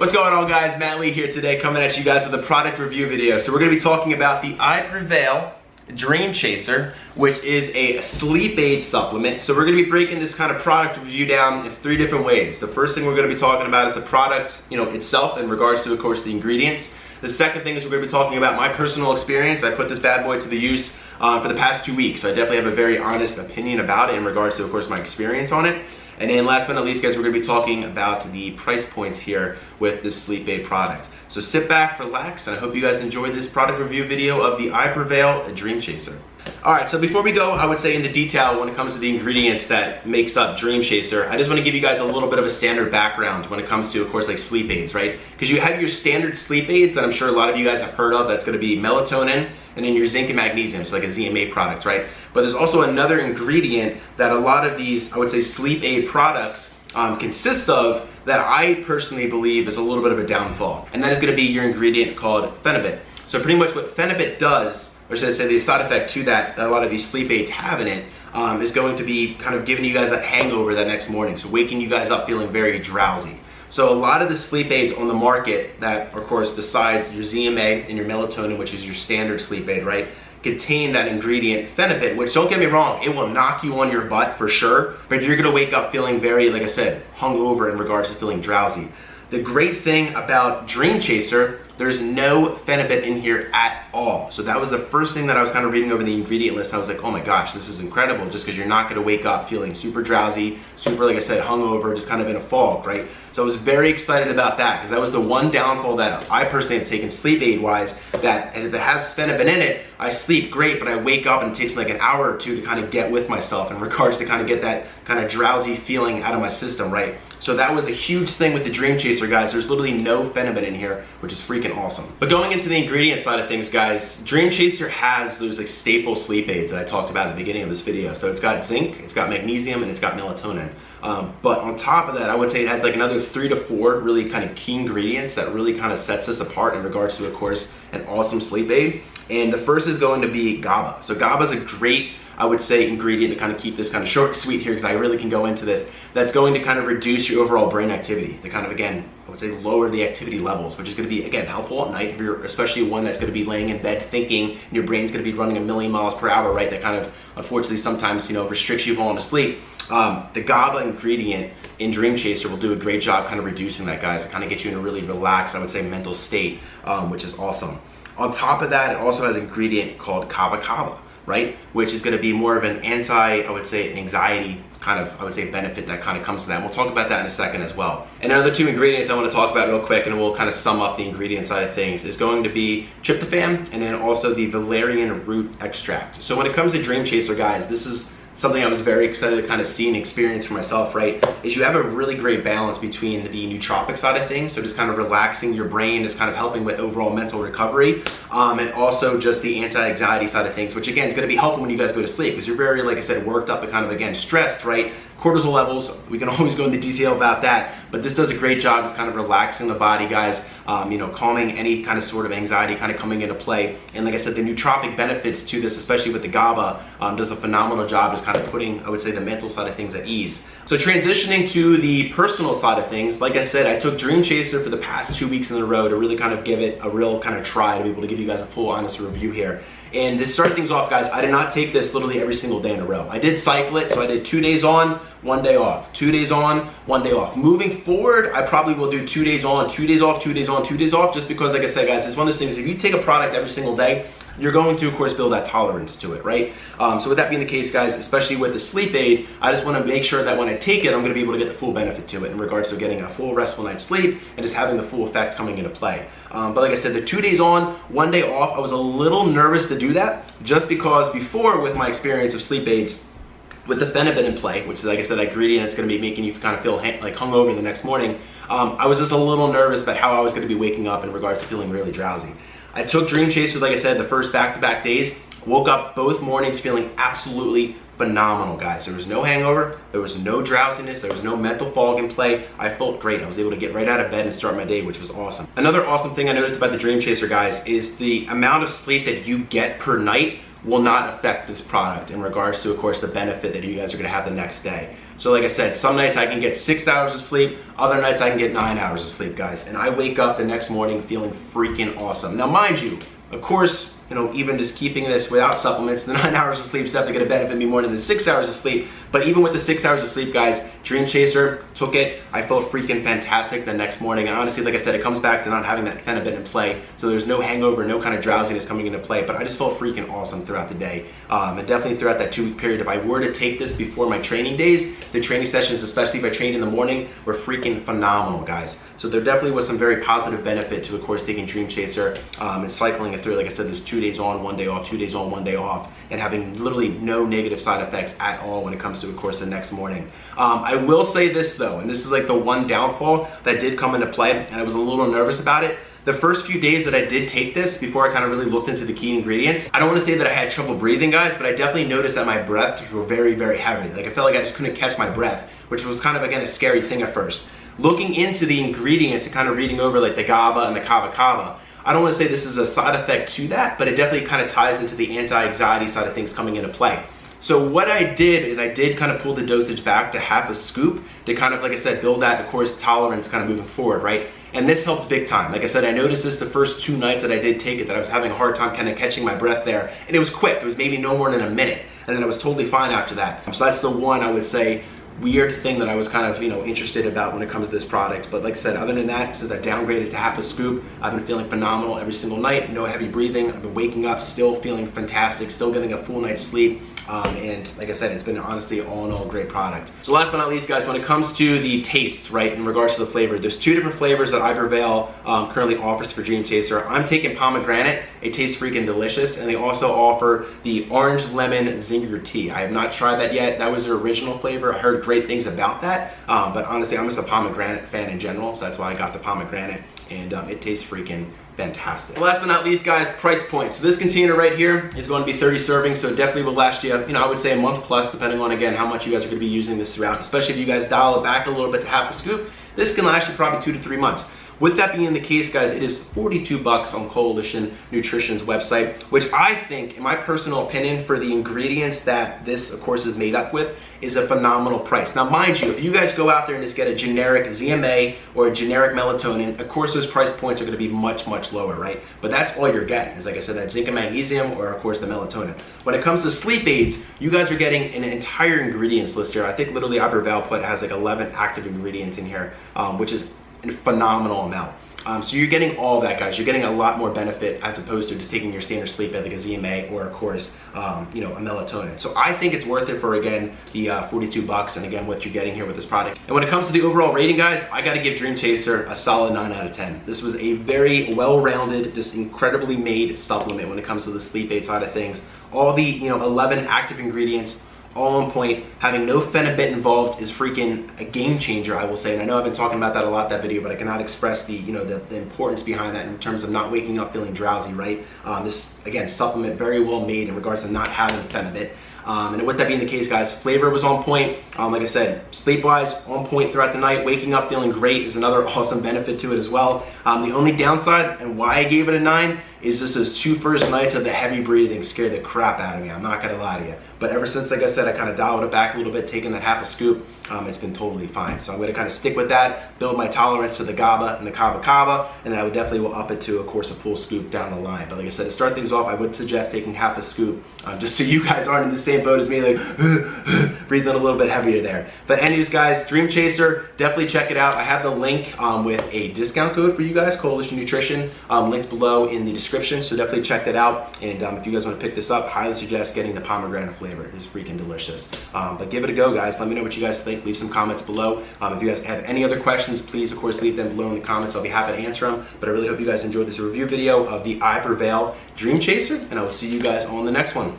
What's going on, guys? Matt Lee here today, coming at you guys with a product review video. So we're going to be talking about the I-Prevail Dream Chaser, which is a sleep aid supplement. So we're going to be breaking this kind of product review down in 3 different ways. The first thing we're going to be talking about is the product, itself in regards to, of course, the ingredients. The second thing is we're going to be talking about my personal experience. I put this bad boy to the use for the past 2 weeks, so I definitely have a very honest opinion about it in regards to, of course, my experience on it. And then last but not least, guys, we're going to be talking about the price points here with this sleep aid product. So sit back, relax, and I hope you guys enjoyed this product review video of the I-Prevail Dream Chaser. Alright, so before we go, I would say into detail when it comes to the ingredients that makes up Dream Chaser, I just want to give you guys a little bit of a standard background when it comes to, of course, like sleep aids, right? Because you have your standard sleep aids that I'm sure a lot of you guys have heard of. That's going to be melatonin and then your zinc and magnesium, so like a ZMA product, right? But there's also another ingredient that a lot of these, I would say, sleep aid products consist of that I personally believe is a little bit of a downfall. And that is going to be your ingredient called phenibut. So pretty much what phenibut does, or should I say the side effect to that a lot of these sleep aids have in it, is going to be kind of giving you guys that hangover that next morning. So waking you guys up feeling very drowsy. So a lot of the sleep aids on the market that, of course, besides your ZMA and your melatonin, which is your standard sleep aid, right, contain that ingredient phenibut, which, don't get me wrong, it will knock you on your butt for sure, but you're gonna wake up feeling very, like I said, hungover in regards to feeling drowsy. The great thing about Dream Chaser, there's no phenibut in here at all. So that was the first thing that I was kind of reading over the ingredient list. I was like, oh my gosh, this is incredible, just because you're not gonna wake up feeling super drowsy, super, like I said, hungover, just kind of in a fog, right? So I was very excited about that, because that was the one downfall that I personally have taken sleep aid wise, that if it has phenibut in it, I sleep great, but I wake up and it takes me like an hour or two to kind of get with myself in regards to kind of get that kind of drowsy feeling out of my system, right? So that was a huge thing with the Dream Chaser, guys. There's literally no phenibut in here, which is freaking awesome. But going into the ingredient side of things, guys, Dream Chaser has those like staple sleep aids that I talked about at the beginning of this video. So it's got zinc, it's got magnesium, and it's got melatonin. But on top of that, I would say it has like another 3 to 4 really kind of key ingredients that really kind of sets us apart in regards to, of course, an awesome sleep aid. And the first is going to be GABA. So GABA is a great, I would say, ingredient to kind of keep this kind of short and sweet here, because I really can go into this. That's going to kind of reduce your overall brain activity, to kind of, again, I would say lower the activity levels, which is going to be, again, helpful at night if you're especially one that's going to be laying in bed thinking, and your brain's going to be running a million miles per hour, right? That kind of, unfortunately, sometimes, restricts you falling asleep. The GABA ingredient in Dream Chaser will do a great job kind of reducing that, guys. It kind of gets you in a really relaxed, I would say, mental state, which is awesome. On top of that, it also has an ingredient called kava, right? Which is going to be more of an I would say, anxiety kind of, I would say, benefit that kind of comes to that. And we'll talk about that in a second as well. And another 2 ingredients I want to talk about real quick, and we'll kind of sum up the ingredient side of things, is going to be tryptophan and then also the valerian root extract. So when it comes to Dream Chaser, guys, this is something I was very excited to kind of see and experience for myself, right? Is you have a really great balance between the nootropic side of things, so just kind of relaxing your brain, just kind of helping with overall mental recovery, and also just the anti-anxiety side of things, which again is going to be helpful when you guys go to sleep, because you're very, like I said, worked up and kind of, again, stressed, right? Cortisol levels, we can always go into detail about that, but this does a great job just kind of relaxing the body, guys, calming any kind of sort of anxiety kind of coming into play. And like I said, the nootropic benefits to this, especially with the GABA, does a phenomenal job just kind of putting, I would say, the mental side of things at ease. So transitioning to the personal side of things, like I said, I took Dream Chaser for the past 2 weeks in a row to really kind of give it a real kind of try, to be able to give you guys a full honest review here. And to start things off, guys, I did not take this literally every single day in a row. I did cycle it, so I did 2 days on, 1 day off, 2 days on, 1 day off. Moving forward, I probably will do 2 days on, 2 days off, 2 days on, 2 days off, just because, like I said, guys, it's one of those things, if you take a product every single day, you're going to, of course, build that tolerance to it, right? So with that being the case, guys, especially with the sleep aid, I just want to make sure that when I take it, I'm going to be able to get the full benefit to it in regards to getting a full restful night's sleep and just having the full effect coming into play. But like I said, the 2 days on, 1 day off, I was a little nervous to do that, just because before, with my experience of sleep aids, with the phenibut in play, which is, like I said, that ingredient that's going to be making you kind of feel like hungover the next morning, I was just a little nervous about how I was going to be waking up in regards to feeling really drowsy. I took Dream Chaser, like I said, the first back-to-back days, woke up both mornings feeling absolutely phenomenal, guys. There was no hangover, there was no drowsiness, there was no mental fog in play. I felt great. I was able to get right out of bed and start my day, which was awesome. Another awesome thing I noticed about the Dream Chaser, guys, is the amount of sleep that you get per night will not affect this product in regards to, of course, the benefit that you guys are going to have the next day. So like I said, some nights I can get 6 hours of sleep, other nights I can get 9 hours of sleep, guys. And I wake up the next morning feeling freaking awesome. Now mind you, of course, you know, even just keeping this without supplements, the 9 hours of sleep is definitely gonna benefit me more than the 6 hours of sleep. But even with the 6 hours of sleep, guys, Dream Chaser, took it. I felt freaking fantastic the next morning. And honestly, like I said, it comes back to not having that phenibut in play. So there's no hangover, no kind of drowsiness coming into play. But I just felt freaking awesome throughout the day. And definitely throughout that 2-week period, if I were to take this before my training days, the training sessions, especially if I trained in the morning, were freaking phenomenal, guys. So there definitely was some very positive benefit to, of course, taking Dream Chaser and cycling it through. Like I said, there's 2 days on, 1 day off, 2 days on, 1 day off, and having literally no negative side effects at all when it comes to, of course, the next morning. I will say this though, and this is like the one downfall that did come into play, and I was a little nervous about it. The first few days that I did take this, before I kind of really looked into the key ingredients, I don't want to say that I had trouble breathing, guys, but I definitely noticed that my breaths were very, very heavy. Like I felt like I just couldn't catch my breath, which was kind of, again, a scary thing at first. Looking into the ingredients and kind of reading over like the GABA and the kava, I don't want to say this is a side effect to that, but it definitely kind of ties into the anti-anxiety side of things coming into play. So what I did is I did kind of pull the dosage back to half a scoop to kind of, like I said, build that, of course, tolerance kind of moving forward, right? And this helped big time. Like I said, I noticed this the first 2 nights that I did take it, that I was having a hard time kind of catching my breath there. And it was quick. It was maybe no more than a minute. And then I was totally fine after that. So that's the one, I would say, weird thing that I was kind of, you know, interested about when it comes to this product. But like I said, other than that, since I downgraded to half a scoop, I've been feeling phenomenal every single night. No heavy breathing. I've been waking up still feeling fantastic, still getting a full night's sleep. And like I said, it's been honestly all in all a great product. So last but not least, guys, when it comes to the taste, right, in regards to the flavor, there's 2 different flavors that I-Prevail currently offers for Dream Chaser. I'm taking pomegranate. It tastes freaking delicious. And they also offer the orange lemon zinger tea. I have not tried that yet. That was their original flavor. I heard great things about that. But honestly, I'm just a pomegranate fan in general. So that's why I got the pomegranate. And it tastes freaking fantastic. Last but not least, guys, price point. So this container right here is going to be 30 servings, so it definitely will last you, I would say a month plus, depending on, again, how much you guys are going to be using this throughout. Especially if you guys dial it back a little bit to half a scoop, this can last you probably 2 to 3 months. With that being the case, guys, it is 42 bucks on Coalition Nutrition's website, which I think, in my personal opinion, for the ingredients that this, of course, is made up with, is a phenomenal price. Now, mind you, if you guys go out there and just get a generic ZMA or a generic melatonin, of course, those price points are gonna be much, much lower, right? But that's all you're getting, is like I said, that zinc and magnesium, or of course, the melatonin. When it comes to sleep aids, you guys are getting an entire ingredients list here. I think literally I-Prevail has like 11 active ingredients in here, which is a phenomenal amount. So you're getting all that, guys. You're getting a lot more benefit as opposed to just taking your standard sleep aid like a ZMA or, of course, a melatonin. So I think it's worth it for, again, the 42 bucks, and again, what you're getting here with this product. And when it comes to the overall rating, guys, I got to give Dream Chaser a solid 9 out of 10. This was a very well-rounded, just incredibly made supplement when it comes to the sleep aid side of things. All the 11 active ingredients, all on point. Having no phenibut involved is freaking a game changer, I will say. And I know I've been talking about that a lot, that video, but I cannot express the importance behind that in terms of not waking up feeling drowsy, right? This, again, supplement very well made in regards to not having phenibut. And with that being the case, guys, flavor was on point. Like I said, sleep-wise, on point throughout the night. Waking up feeling great is another awesome benefit to it as well. The only downside, and why I gave it a 9, is just those 2 first nights of the heavy breathing scared the crap out of me. I'm not gonna lie to you. But ever since, like I said, I kind of dialed it back a little bit, taking that half a scoop, it's been totally fine. So I'm gonna kind of stick with that, build my tolerance to the GABA and the kava, and then I would definitely will up it to, of course, a full scoop down the line. But like I said, to start things off, I would suggest taking half a scoop, just so you guys aren't in the same boat as me, like breathing a little bit heavier there. But anyways, guys, Dream Chaser, definitely check it out. I have the link with a discount code for you guys, Coalition Nutrition, linked below in the description, so definitely check that out. And if you guys want to pick this up, highly suggest getting the pomegranate flavor. It is freaking delicious. But give it a go, guys. Let me know what you guys think. Leave some comments below. If you guys have any other questions, please, of course, leave them below in the comments. I'll be happy to answer them. But I really hope you guys enjoyed this review video of the I-Prevail Dream Chaser, and I will see you guys on the next one.